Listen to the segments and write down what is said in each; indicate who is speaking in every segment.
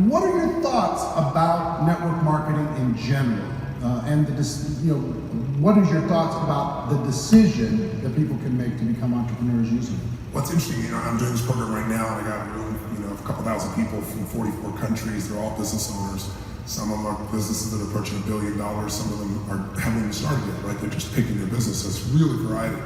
Speaker 1: What are your thoughts about network marketing in general? And what is your thoughts about the decision that people can make to become entrepreneurs using it?
Speaker 2: What's interesting, I'm doing this program right now, and I got a room, a couple thousand people from 44 countries. They're all business owners. Some of them are businesses that are approaching $1 billion. Some of them haven't even started yet, right? They're just picking their business. So it's really variety.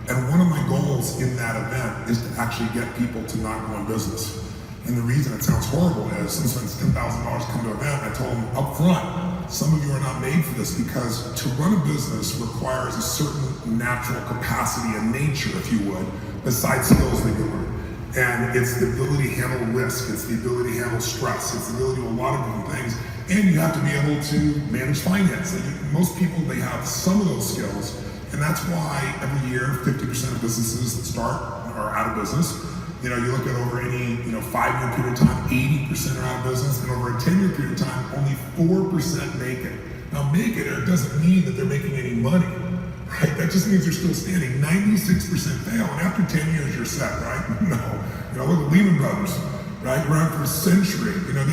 Speaker 2: And one of my goals in that event is to actually get people to not go in business. And the reason it sounds horrible is someone spends $10,000 to come to an event, I told them up front, some of you are not made for this because to run a business requires a certain natural capacity and nature, if you would, besides skills that you learn. And it's the ability to handle risk, it's the ability to handle stress, it's the ability to do a lot of different things, and you have to be able to manage finance. Most people, they have some of those skills, and that's why every year 50% of businesses that start are out of business. You look at over any 5-year period of time, 80% are out of business, and over a 10-year period of time, only 4% make it. Now, make it doesn't mean that they're making any money, right? That just means they're still standing. 96% fail, and after 10 years, you're set, right? No. Look at Lehman Brothers, right? Around for a century. They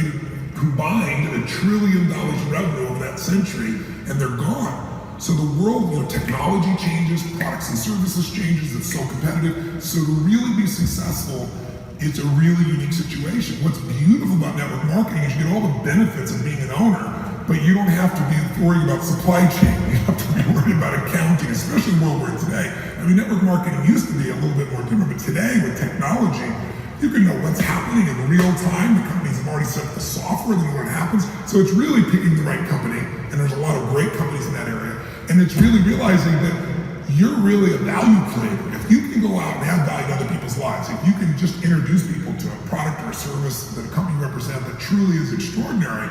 Speaker 2: combined $1 trillion in revenue over that century, and they're gone. So the world, technology changes, products and services changes, it's so competitive. So to really be successful, it's a really unique situation. What's beautiful about network marketing is you get all the benefits of being an owner, but you don't have to be worried about supply chain. You don't have to be worried about accounting, especially in the world we're in today. Network marketing used to be a little bit more different, but today with technology, you can know what's happening in real time. The companies have already set up the software, they know what happens. So it's really picking the right company, and there's a lot of great companies in that area. And it's really realizing that you're really a value creator. If you can go out and add value to other people's lives, if you can just introduce people to a product or a service that a company represents that truly is extraordinary,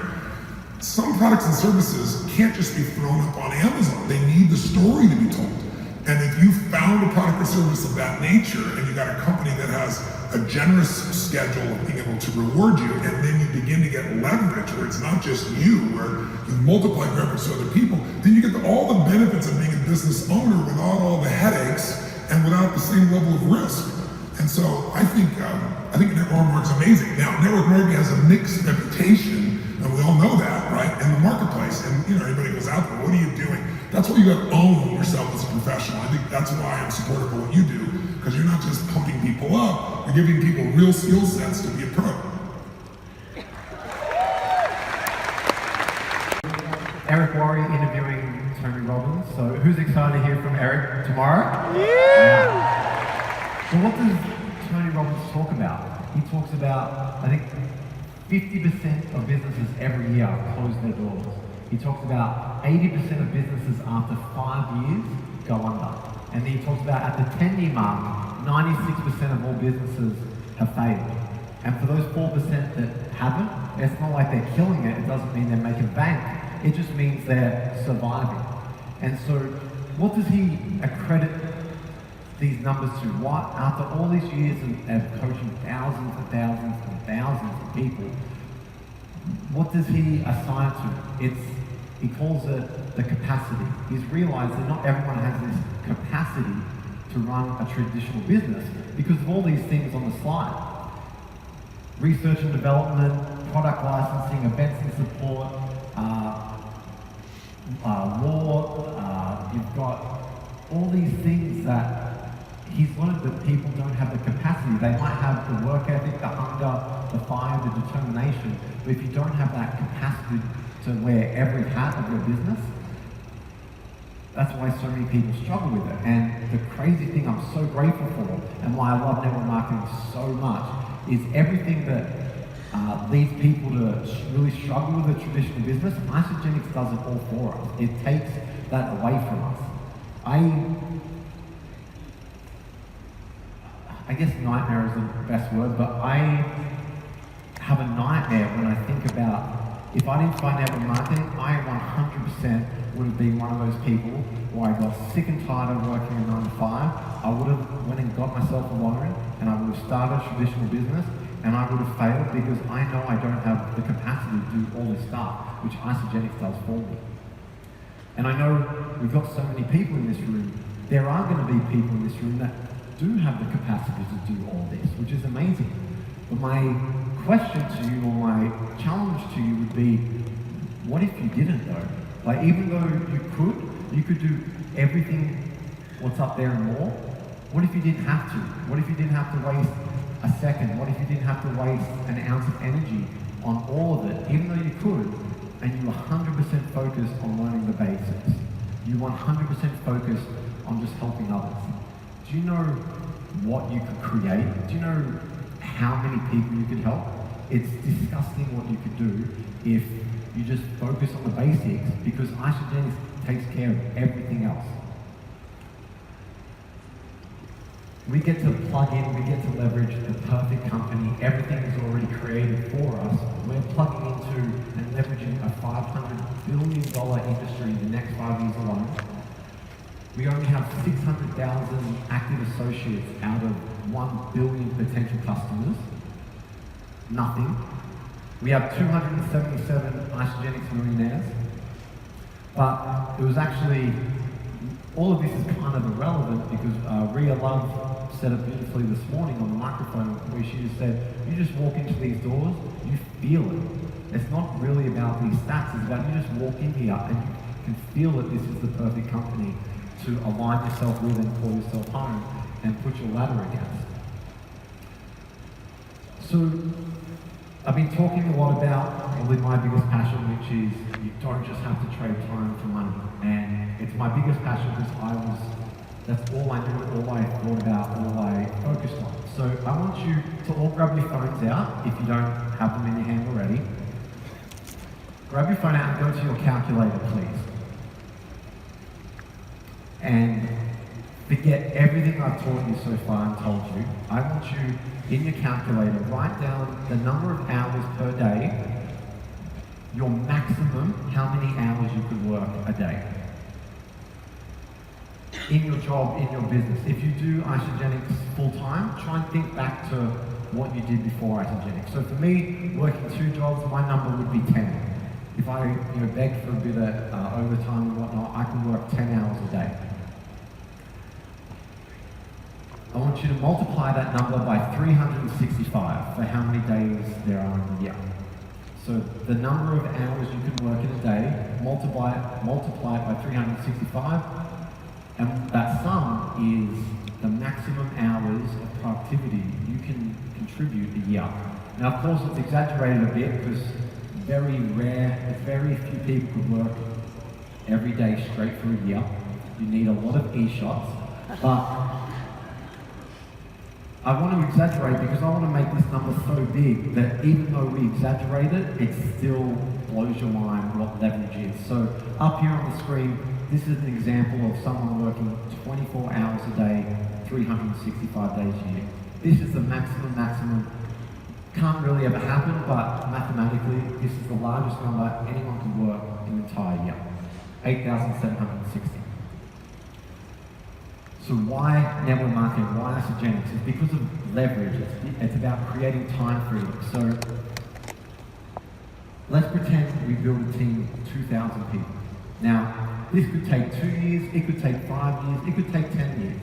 Speaker 2: some products and services can't just be thrown up on Amazon. They need the story to be told. And if you found a product or service of that nature, and you got a company that has a generous schedule of being able to reward you, and then you begin to get leverage where it's not just you, where you multiply leverage to other people, then you get all the benefits of being a business owner without all the headaches and without the same level of risk. And so I think network marketing is amazing. Now, network marketing has a mixed reputation, and we all know that, right, in the marketplace. And everybody goes out there, what are you doing? That's why you got to own yourself as a professional. I think that's why I'm supportive of what you do, because you're not just pumping people up, you're giving people real skill sets to be a pro.
Speaker 3: Eric Worre interviewing Tony Robbins. So who's excited to hear from Eric tomorrow? Yeah! So what does Tony Robbins talk about? He talks about, I think, 50% of businesses every year close their doors. He talks about 80% of businesses after 5 years go under. And then he talks about at the 10-year mark, 96% of all businesses have failed. And for those 4% that haven't, it's not like they're killing it. It doesn't mean they're making bank. It just means they're surviving. And so what does he accredit these numbers to? What, after all these years of coaching thousands and thousands and thousands of people, what does he assign to? He calls it the capacity. He's realized that not everyone has this capacity to run a traditional business because of all these things on the slide. Research and development, product licensing, events and support, law, you've got all these things that he's learned that people don't have the capacity. They might have the work ethic, the hunger, the fire, the determination, but if you don't have that capacity to wear every hat of your business, that's why so many people struggle with it. And the crazy thing I'm so grateful for, and why I love network marketing so much, is everything that leads people to really struggle with a traditional business, Isagenix does it all for us. It takes that away from us. I guess nightmare is the best word, but I have a nightmare when I think about, if I didn't find network marketing, I 100% would have been one of those people where I got sick and tired of working a 9 to 5. I would have went and got myself a loan, and I would have started a traditional business, and I would have failed because I know I don't have the capacity to do all this stuff, which Isagenix does for me. And I know we've got so many people in this room. There are going to be people in this room that do have the capacity to do all this, which is amazing. But my question to you, or my challenge would be, what if you didn't though? Like, even though you could do everything what's up there and more. What if you didn't have to? What if you didn't have to waste a second? What if you didn't have to waste an ounce of energy on all of it, even though you could, and you were 100% focused on learning the basics? You 100% focused on just helping others. Do you know what you could create? Do you know how many people you could help? It's disgusting what you could do if you just focus on the basics, because Isagenix takes care of everything else. We get to plug in, we get to leverage the perfect company. Everything is already created for us. We're plugging into and leveraging a $500 billion industry in the next 5 years alone. We only have 600,000 active associates out of 1 billion potential customers. Nothing. We have 277 Isagenix millionaires. But it was actually, all of this is kind of irrelevant because Ria Love said it beautifully this morning on the microphone, where she just said, you just walk into these doors, you feel it. It's not really about these stats, it's about you just walk in here and you can feel that this is the perfect company to align yourself with and call yourself home and put your ladder against. So, I've been talking a lot about probably my biggest passion, which is you don't just have to trade time for money. And it's my biggest passion because that's all I knew, all I thought about, all I focused on. So I want you to all grab your phones out, if you don't have them in your hand already. Grab your phone out and go to your calculator, please. And forget everything I've taught you so far and told you. I want you, in your calculator, write down the number of hours per day, your maximum, how many hours you could work a day. In your job, in your business. If you do Isagenix full-time, try and think back to what you did before Isagenix. So for me, working 2 jobs, my number would be 10. If I begged for a bit of overtime and whatnot, I could work 10 hours a day. I want you to multiply that number by 365 for how many days there are in the year. So the number of hours you can work in a day, multiply it by 365, and that sum is the maximum hours of productivity you can contribute a year. Now, of course, it's exaggerated a bit because very few people could work every day straight for a year. You need a lot of e-shots, but I want to exaggerate because I want to make this number so big that even though we exaggerate it, it still blows your mind what leverage is. So up here on the screen, this is an example of someone working 24 hours a day, 365 days a year. This is the maximum. Can't really ever happen, but mathematically, this is the largest number anyone can work in an entire year. 8,760. So why network marketing? Why Isagenix? It's because of leverage. It's about creating time freedom. So let's pretend we build a team of 2,000 people. Now, this could take 2 years, it could take 5 years, it could take 10 years.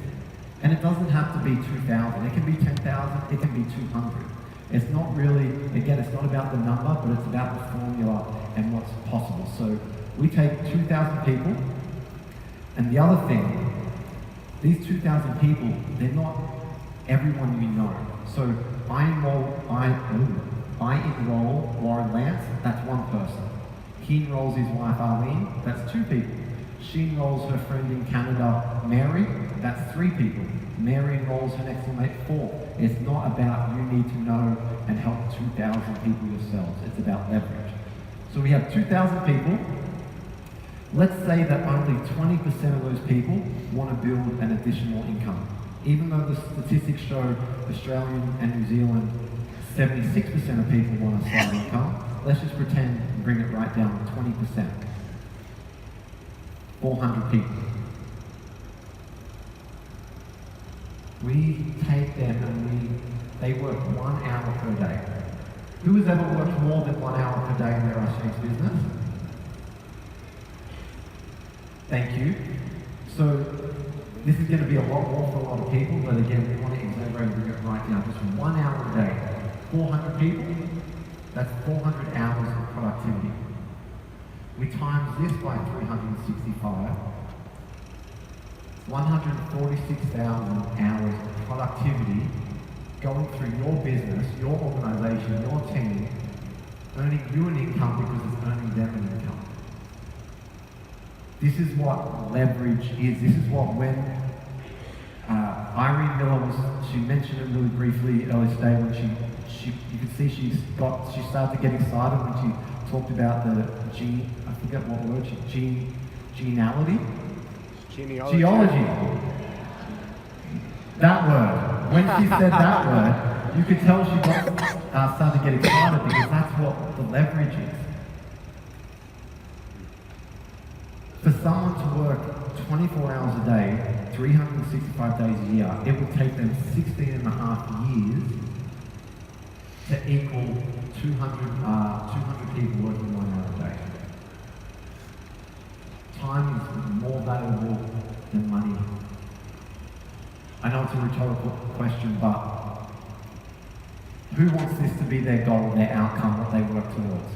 Speaker 3: And it doesn't have to be 2,000. It can be 10,000, it can be 200. It's not really, again, it's not about the number, but it's about the formula and what's possible. So we take 2,000 people, and the other thing, these 2,000 people, they're not everyone you know. So I enroll Warren Lance, that's one person. He enrolls his wife Arlene, that's 2 people. She enrolls her friend in Canada, Mary, that's 3 people. Mary enrolls her next door mate, 4. It's not about you need to know and help 2,000 people yourselves. It's about leverage. So we have 2,000 people. Let's say that only 20% of those people want to build an additional income. Even though the statistics show Australian and New Zealand, 76% of people want a side income, let's just pretend and bring it right down to 20%. 400 people. We take them and they work 1 hour per day. Who has ever worked more than 1 hour per day in their Isagenix business? Thank you. So this is going to be a lot more for a lot of people, but again, we want to exaggerate and bring it right down. Just 1 hour a day. 400 people, that's 400 hours of productivity. We times this by 365, 146,000 hours of productivity going through your business, your organization, your team, earning you an income because it's earning them an income. This is what leverage is. This is what when Irene Miller she mentioned it really briefly earlier today when you could see she started to get excited when she talked about the I forget what word, genealogy? Geology. That word. When she said that word, you could tell she started to get excited because that's what the leverage is. For someone to work 24 hours a day, 365 days a year, it would take them 16 and a half years to equal 200 people working 1 hour a day. Time is more valuable than money. I know it's a rhetorical question, but who wants this to be their goal, their outcome, what they work towards?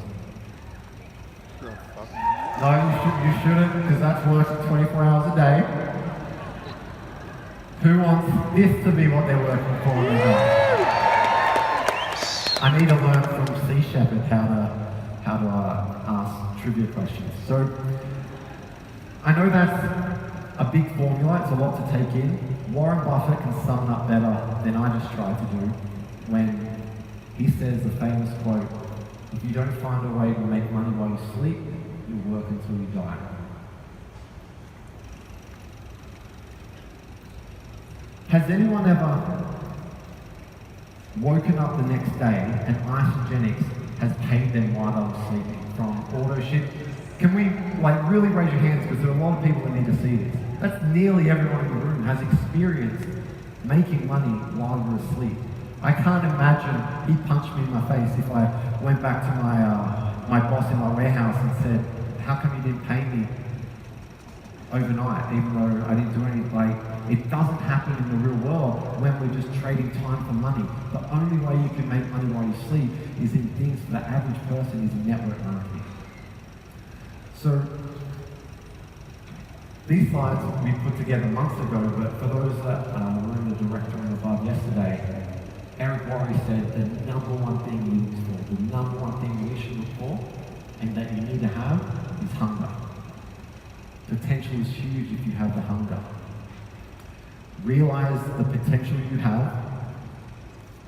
Speaker 3: No, you shouldn't, because that's working 24 hours a day. Who wants this to be what they're working for in their life? I need to learn from Sea Shepherd how to ask trivia questions. So, I know that's a big formula, it's a lot to take in. Warren Buffett can sum it up better than I just tried to do when he says the famous quote, "If you don't find a way to make money while you sleep, you'll work until you die." Has anyone ever woken up the next day and Isagenix has paid them while they were sleeping from auto ship? Can we really raise your hands, because there are a lot of people that need to see this. That's nearly everyone in the room has experienced making money while we're asleep. I can't imagine he punched me in my face if I went back to my boss in my warehouse and said, "How come you didn't pay me overnight, even though I didn't do anything?" It doesn't happen in the real world when we're just trading time for money. The only way you can make money while you sleep is in things for the average person is in network marketing. So, these slides we put together months ago, but for those that were in the director and above yesterday, Eric Worre said the number one thing you look for, the number one thing you should look for, and that you need to have, is hunger. Potential is huge if you have the hunger. Realize the potential you have.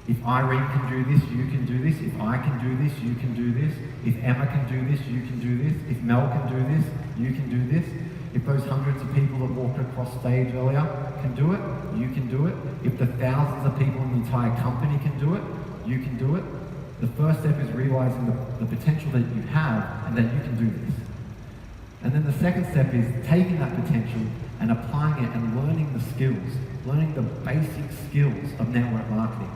Speaker 3: If Irene can do this, you can do this. If I can do this, you can do this. If Emma can do this, you can do this. If Mel can do this, you can do this. If those hundreds of people that walked across stage earlier can do it, you can do it. If the thousands of people in the entire company can do it, you can do it. The first step is realizing the potential that you have and that you can do this. And then the second step is taking that potential and applying it and learning the skills, learning the basic skills of network marketing.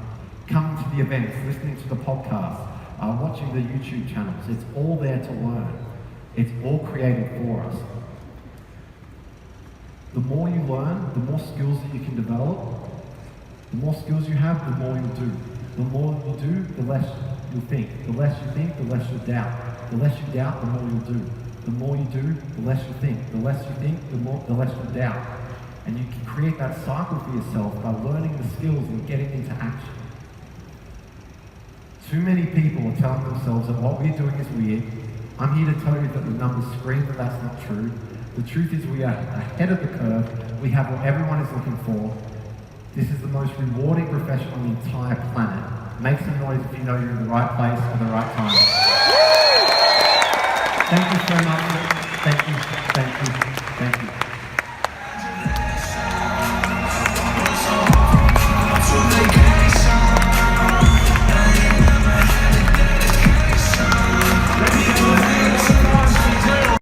Speaker 3: Coming to the events, listening to the podcast, watching the YouTube channels. It's all there to learn. It's all created for us. The more you learn, the more skills that you can develop. The more skills you have, the more you'll do. The more you do, the less you'll think. The less you think, the less you'll doubt. The less you doubt, the more you'll do. The more you do, the less you think. The less you think, the less you doubt. And you can create that cycle for yourself by learning the skills and getting into action. Too many people are telling themselves that what we're doing is weird. I'm here to tell you that the numbers scream that that's not true. The truth is we are ahead of the curve. We have what everyone is looking for. This is the most rewarding profession on the entire planet. Make some noise if you know you're in the right place at the right time.